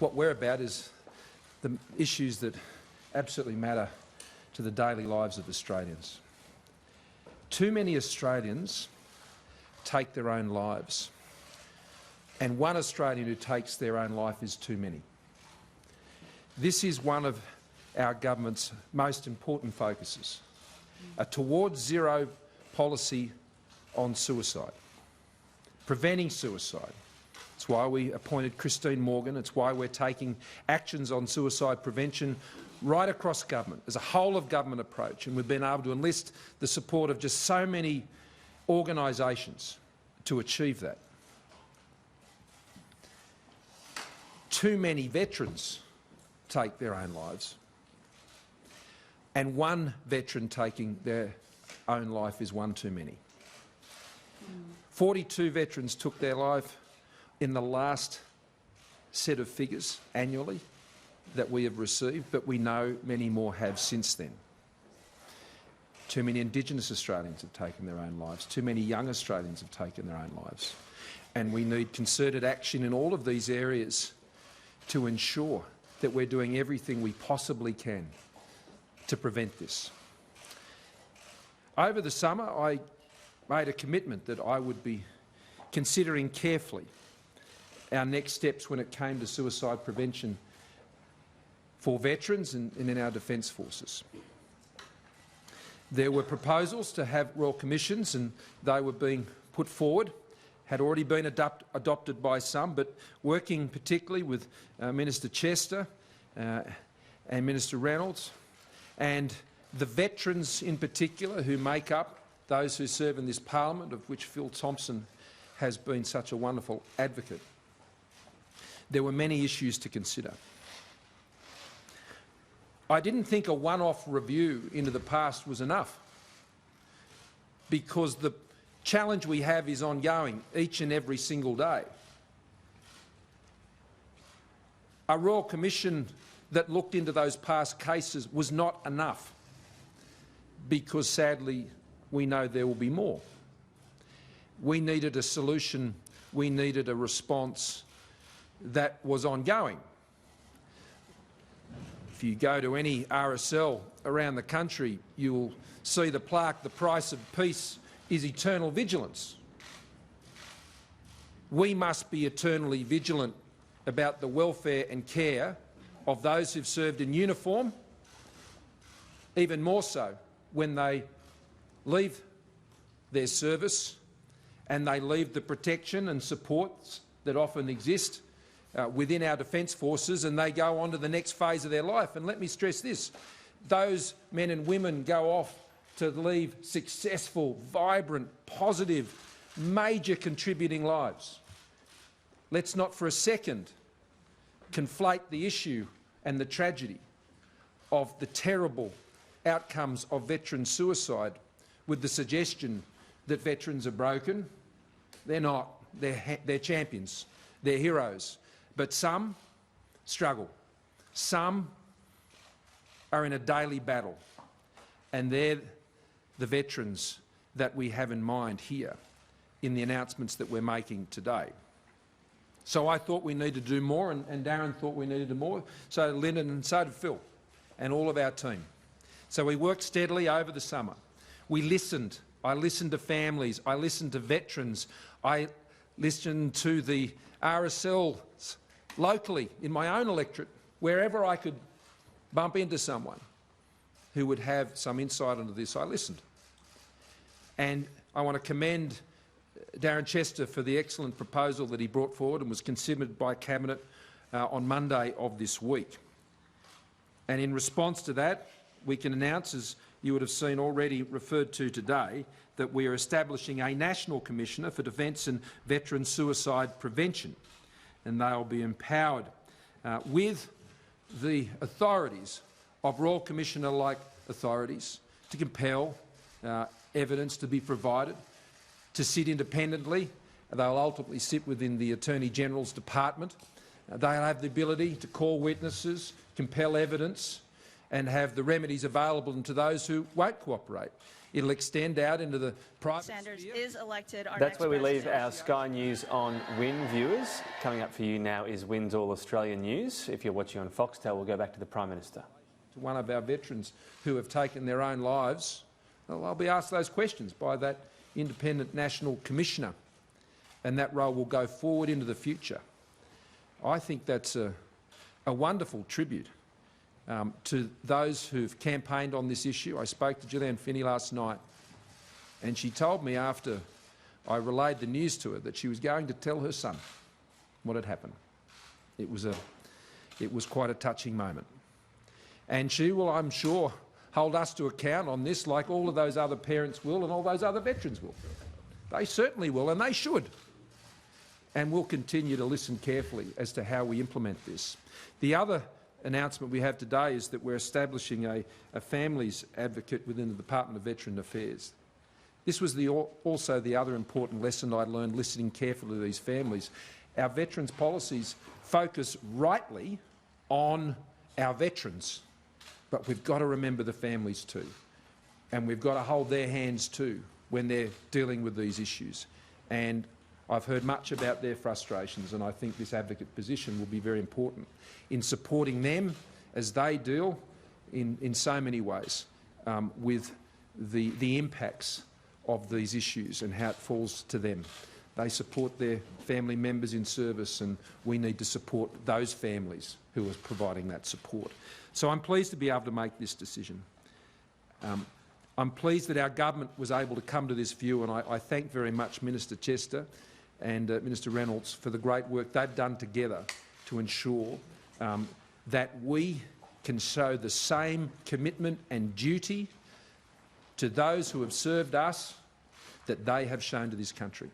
what we're about is the issues that absolutely matter to the daily lives of Australians. Too many Australians take their own lives, and one Australian who takes their own life is too many. This is one of our government's most important focuses, a towards zero policy on suicide, preventing suicide. It's why we appointed Christine Morgan. It's why we're taking actions on suicide prevention right across government as a whole-of-government approach, and we've been able to enlist the support of just so many organisations to achieve that. Too many veterans take their own lives, and one veteran taking their own life is one too many. 42 veterans took their life in the last set of figures annually that we have received, but we know many more have since then. Too many Indigenous Australians have taken their own lives. Too many young Australians have taken their own lives. And we need concerted action in all of these areas to ensure that we're doing everything we possibly can to prevent this. Over the summer, I made a commitment that I would be considering carefully our next steps when it came to suicide prevention for veterans and in our Defence Forces. There were proposals to have Royal Commissions, and they were being put forward, had already been adopted by some, but working particularly with Minister Chester and Minister Reynolds, and the veterans in particular who make up those who serve in this parliament, of which Phil Thompson has been such a wonderful advocate. There were many issues to consider. I didn't think a one-off review into the past was enough, because the challenge we have is ongoing each and every single day. A Royal Commission that looked into those past cases was not enough, because sadly we know there will be more. We needed a solution, we needed a response that was ongoing. If you go to any RSL around the country, you will see the plaque, "The price of peace is eternal vigilance." We must be eternally vigilant about the welfare and care of those who've served in uniform, even more so when they leave their service and they leave the protection and supports that often exist within our Defence Forces, and they go on to the next phase of their life. And let me stress this, those men and women go off to lead successful, vibrant, positive, major contributing lives. Let's not for a second conflate the issue and the tragedy of the terrible outcomes of veteran suicide with the suggestion that veterans are broken. They're not. They're champions. They're heroes. But some struggle. Some are in a daily battle. And they're the veterans that we have in mind here in the announcements that we're making today. So I thought we needed to do more, and Darren thought we needed to do more. So did Lyndon, and so did Phil, and all of our team. So we worked steadily over the summer. We listened. I listened to families. I listened to veterans. I listened to the RSLs locally in my own electorate, wherever I could bump into someone who would have some insight into this. I listened. And I want to commend Darren Chester for the excellent proposal that he brought forward and was considered by Cabinet on Monday of this week. And in response to that, we can announce, as you would have seen already referred to today, that we are establishing a National Commissioner for Defence and Veteran Suicide Prevention, and they will be empowered with the authorities of Royal Commissioner-like authorities to compel evidence to be provided, to sit independently. They'll ultimately sit within the Attorney-General's department. They'll have the ability to call witnesses, compel evidence, and have the remedies available to those who won't cooperate. It'll extend out into the private Sanders sphere. is elected. That's where we leave our Sky News on WIN viewers. Coming up for you now is WIN's All Australian News. If you're watching on Foxtel, we'll go back to the Prime Minister. To one of our veterans who have taken their own lives, well, I'll be asked those questions by that independent national commissioner, and that role will go forward into the future. I think that's a wonderful tribute to those who've campaigned on this issue. I spoke to Gillian Finney last night, and she told me after I relayed the news to her that she was going to tell her son what had happened. It was quite a touching moment. And she will, I'm sure, hold us to account on this, like all of those other parents will and all those other veterans will. They certainly will, and they should. And we'll continue to listen carefully as to how we implement this. The other announcement we have today is that we're establishing a families advocate within the Department of Veteran Affairs. This was also the other important lesson I learned listening carefully to these families. Our veterans' policies focus rightly on our veterans, but we've got to remember the families too, and we've got to hold their hands too when they're dealing with these issues. And I've heard much about their frustrations, and I think this advocate position will be very important in supporting them as they deal in so many ways with the impacts of these issues and how it falls to them. They support their family members in service, and we need to support those families who are providing that support. So I'm pleased to be able to make this decision. I'm pleased that our government was able to come to this view, and I thank very much Minister Chester and Minister Reynolds for the great work they've done together to ensure that we can show the same commitment and duty to those who have served us that they have shown to this country.